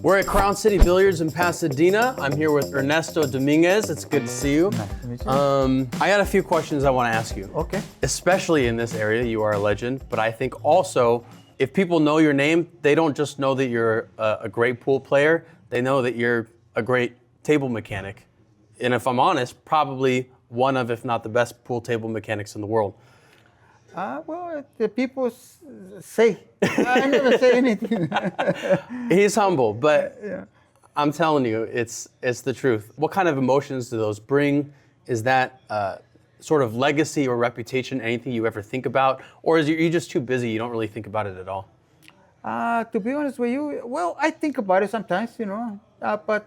We're at Crown City Billiards in Pasadena. I'm here with Ernesto Dominguez. It's good to see you. Nice to meet you. I got a few questions I want to ask you. Okay. Especially in this area, you are a legend, but I think also if people know your name, they don't just know that you're a great pool player, they know that you're a great table mechanic. And if I'm honest, probably one of, if not the best pool table mechanics in the world. Well, the people say. I never say anything. He's humble, but Yeah. I'm telling you, it's the truth. What kind of emotions do those bring? Is that sort of legacy or reputation anything you ever think about? Or is you just too busy, you don't really think about it at all? To be honest with you, well, I think about it sometimes, but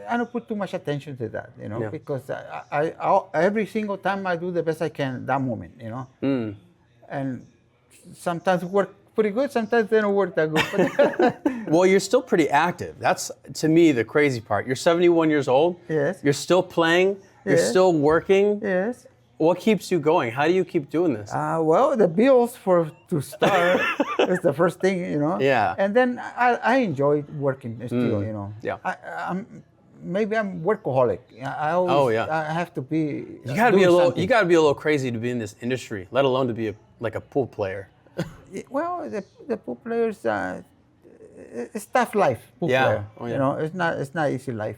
I don't put too much attention to that, Yeah. because I every single time I do the best I can that moment, And sometimes it work pretty good, sometimes they don't work that good. Well, you're still pretty active. That's, to me, the crazy part. You're 71 years old. Yes. You're still playing. You're Yes. still working. Yes. What keeps you going? How do you keep doing this? Well, the bills to start is the first thing, Yeah. And then I enjoy working still, Yeah. Maybe I'm workaholic. I always, Oh, yeah. I have to be. You gotta be a doing little. something. You gotta be a little crazy to be in this industry, let alone to be a pool player. Well, the pool players, it's tough life. Pool Yeah. player. Oh, yeah. It's not easy life.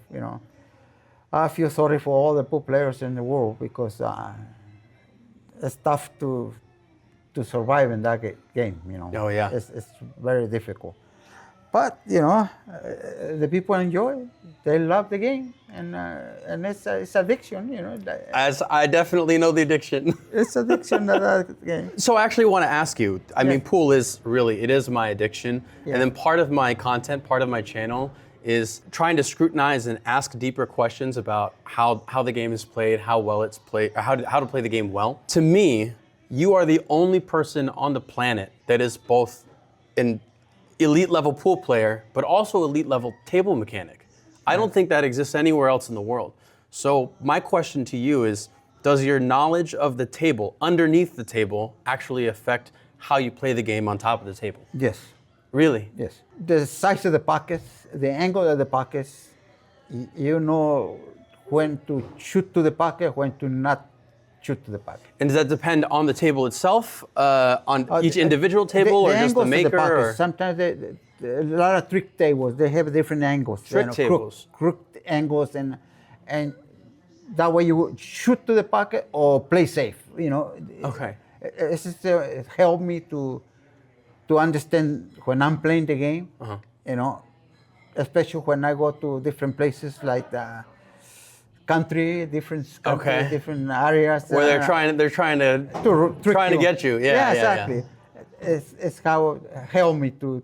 I feel sorry for all the pool players in the world because it's tough to survive in that game. Oh, yeah. It's very difficult. But the people enjoy it. They love the game, and it's addiction. As I definitely know the addiction. It's addiction that game. So I actually want to ask you. I mean, Yeah. pool is my addiction, Yeah. and then part of my content, part of my channel is trying to scrutinize and ask deeper questions about how the game is played, how well it's played, or how to play the game well. To me, you are the only person on the planet that is both an elite level pool player, but also elite level table mechanic. I don't think that exists anywhere else in the world. So my question to you is, does your knowledge of the table, underneath the table, actually affect how you play the game on top of the table? Yes. Really? Yes. The size of the pockets, the angle of the pockets, you know when to shoot to the pocket, when to not shoot to the pocket. And does that depend on the table itself, on each individual table, or just the angles of maker? pockets, Or? sometimes a lot of trick tables, they have different angles. Trick tables. Crooked angles, and that way you shoot to the pocket or play safe. Okay. It's just, it helped me to understand when I'm playing the game. Especially when I go to different places like different Okay. different areas. Where they're trying to trick you. get you. Yeah, exactly. It's how it helped me to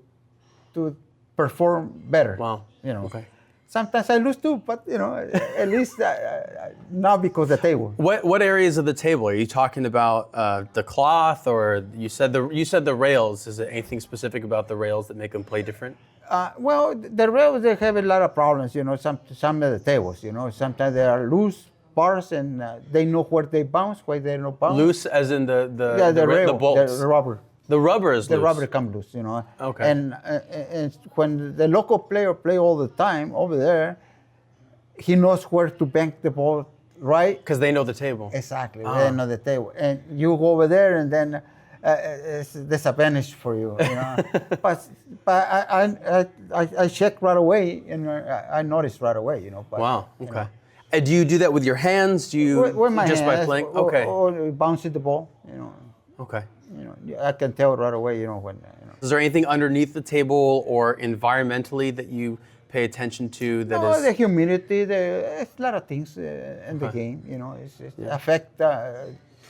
perform better. Wow. Okay. Sometimes I lose too, but at least not because of the table. What areas of the table are you talking about? The cloth, or you said the rails? Is there anything specific about the rails that make them play different? Well, the rails, they have a lot of problems. Some of the tables. Sometimes they are loose bars, and they know where they bounce, where they don't bounce. Loose, as in the rail, bolts. the rubber. The rubber is The loose. rubber comes loose, Okay. And when the local player play all the time over there, he knows where to bank the ball right. Because they know the table. Exactly, they know the table. And you go over there, and then it's a disadvantage for you. But I check right away, and I notice right away. But, Wow. Okay. And do you do that with your hands? Do you with my just by hands, playing? or, Okay. or bouncing the ball. Okay. I can tell right away. When. Is there anything underneath the table or environmentally that you pay attention to that is? The humidity, it's a lot of things in the game. It affect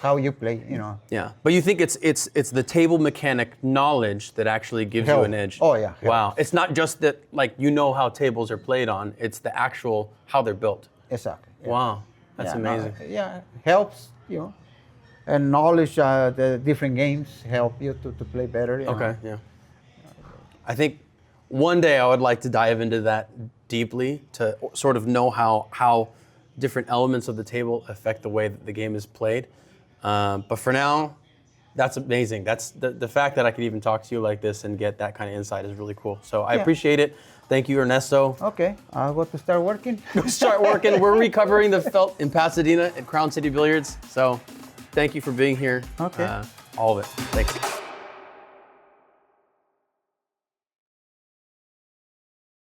how you play. Yeah, but you think it's the table mechanic knowledge that actually gives you an edge? Oh, yeah. Wow, it's not just that how tables are played on; it's the actual how they're built. Exactly. Yeah. Wow, that's amazing. Helps. And knowledge the different games help you to play better. Okay, yeah. I think one day I would like to dive into that deeply to sort of know how different elements of the table affect the way that the game is played. But for now, that's amazing. That's the fact that I could even talk to you like this and get that kind of insight is really cool. So I appreciate it. Thank you, Ernesto. Okay, I'll go to start working. Start working. We're recovering the felt in Pasadena at Crown City Billiards. So thank you for being here. Okay. All of it. Thanks.